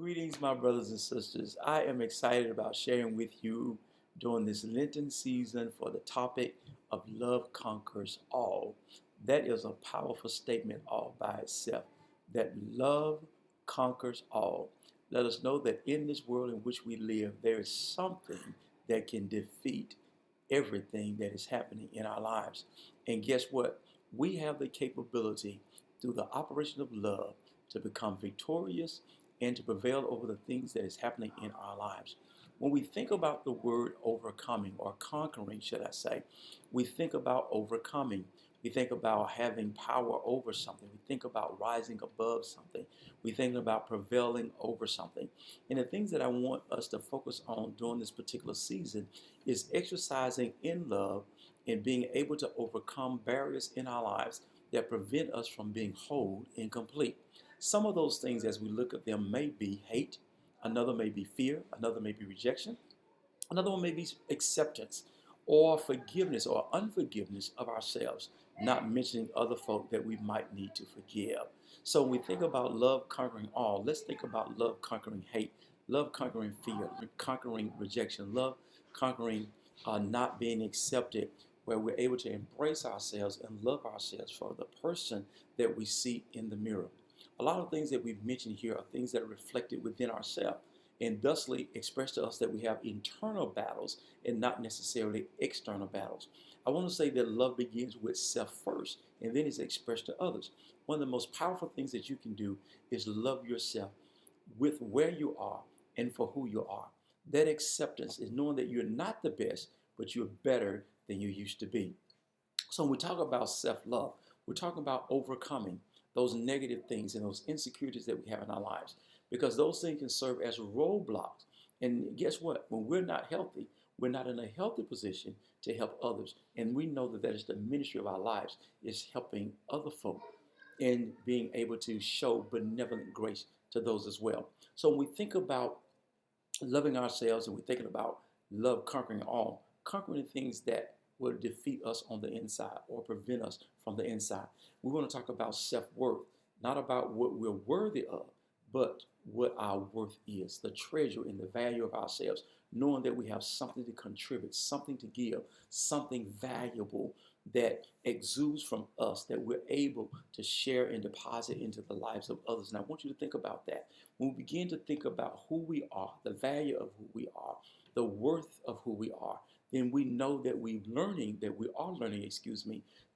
Greetings, my brothers and sisters. I am excited about sharing with you during this Lenten season for the topic of love conquers all. That is a powerful statement all by itself, that love conquers all. Let us know that in this world in which we live, there is something that can defeat everything that is happening in our lives. And guess what? We have the capability through the operation of love to become victorious and to prevail over the things that is happening in our lives. When we think about the word overcoming or conquering, should I say, we think about overcoming. We think about having power over something. We think about rising above something. We think about prevailing over something. And the things that I want us to focus on during this particular season is exercising in love and being able to overcome barriers in our lives that prevent us from being whole and complete. Some of those things, as we look at them, may be hate, another may be fear, another may be rejection, another one may be acceptance or forgiveness or unforgiveness of ourselves, not mentioning other folk that we might need to forgive. So when we think about love conquering all, let's think about love conquering hate, love conquering fear, conquering rejection, love conquering not being accepted, where we're able to embrace ourselves and love ourselves for the person that we see in the mirror. A lot of things that we've mentioned here are things that are reflected within ourselves and thusly express to us that we have internal battles and not necessarily external battles. I want to say that love begins with self first and then is expressed to others. One of the most powerful things that you can do is love yourself with where you are and for who you are. That acceptance is knowing that you're not the best, but you're better than you used to be. So when we talk about self-love, we're talking about overcoming those negative things and those insecurities that we have in our lives, because those things can serve as roadblocks. And guess what? When we're not healthy, we're not in a healthy position to help others. And we know that that is the ministry of our lives, is helping other folk and being able to show benevolent grace to those as well. So when we think about loving ourselves and we're thinking about love conquering all, conquering things that will defeat us on the inside or prevent us from the inside. We want to talk about self-worth, not about what we're worthy of, but what our worth is, the treasure and the value of ourselves, knowing that we have something to contribute, something to give, something valuable that exudes from us that we're able to share and deposit into the lives of others. And I want you to think about that. When we begin to think about who we are, the value of who we are, the worth of who we are, then we know that we are learning,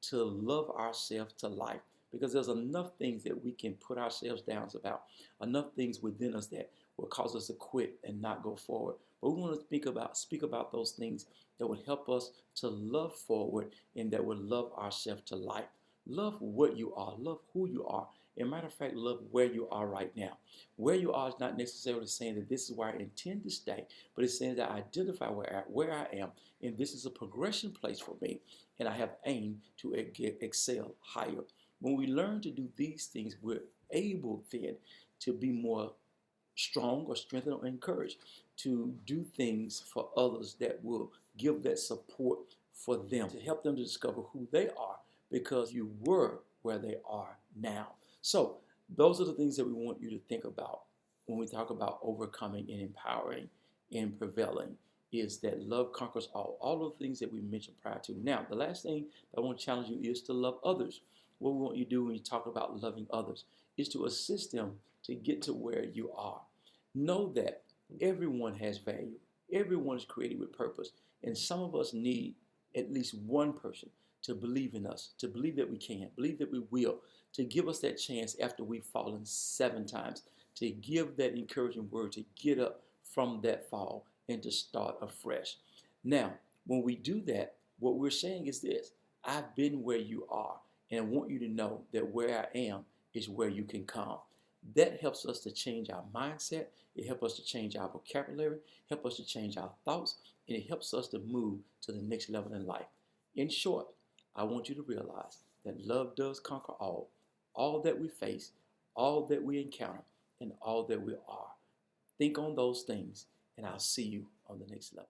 to love ourselves to life. Because there's enough things that we can put ourselves down about, enough things within us that will cause us to quit and not go forward. But we want to speak about those things that would help us to love forward and that would love ourselves to life. Love what you are, love who you are. As a matter of fact, love where you are right now. Where you are is not necessarily saying that this is where I intend to stay, but it's saying that I identify where I am, and this is a progression place for me, and I have aimed to excel higher. When we learn to do these things, we're able then to be more strong or strengthened or encouraged to do things for others that will give that support for them, to help them to discover who they are because you were where they are now. So those are the things that we want you to think about when we talk about overcoming and empowering and prevailing, is that love conquers all. All of the things that we mentioned prior to. Now, the last thing that I want to challenge you is to love others. What we want you to do when you talk about loving others is to assist them to get to where you are. Know that everyone has value. Everyone is created with purpose. And some of us need at least one person to believe in us, to believe that we can, believe that we will, to give us that chance after we've fallen 7 times, to give that encouraging word, to get up from that fall and to start afresh. Now, when we do that, what we're saying is this: I've been where you are, and I want you to know that where I am is where you can come. That helps us to change our mindset. It helps us to change our vocabulary, help us to change our thoughts, and it helps us to move to the next level in life. In short, I want you to realize that love does conquer all that we face, all that we encounter, and all that we are. Think on those things, and I'll see you on the next level.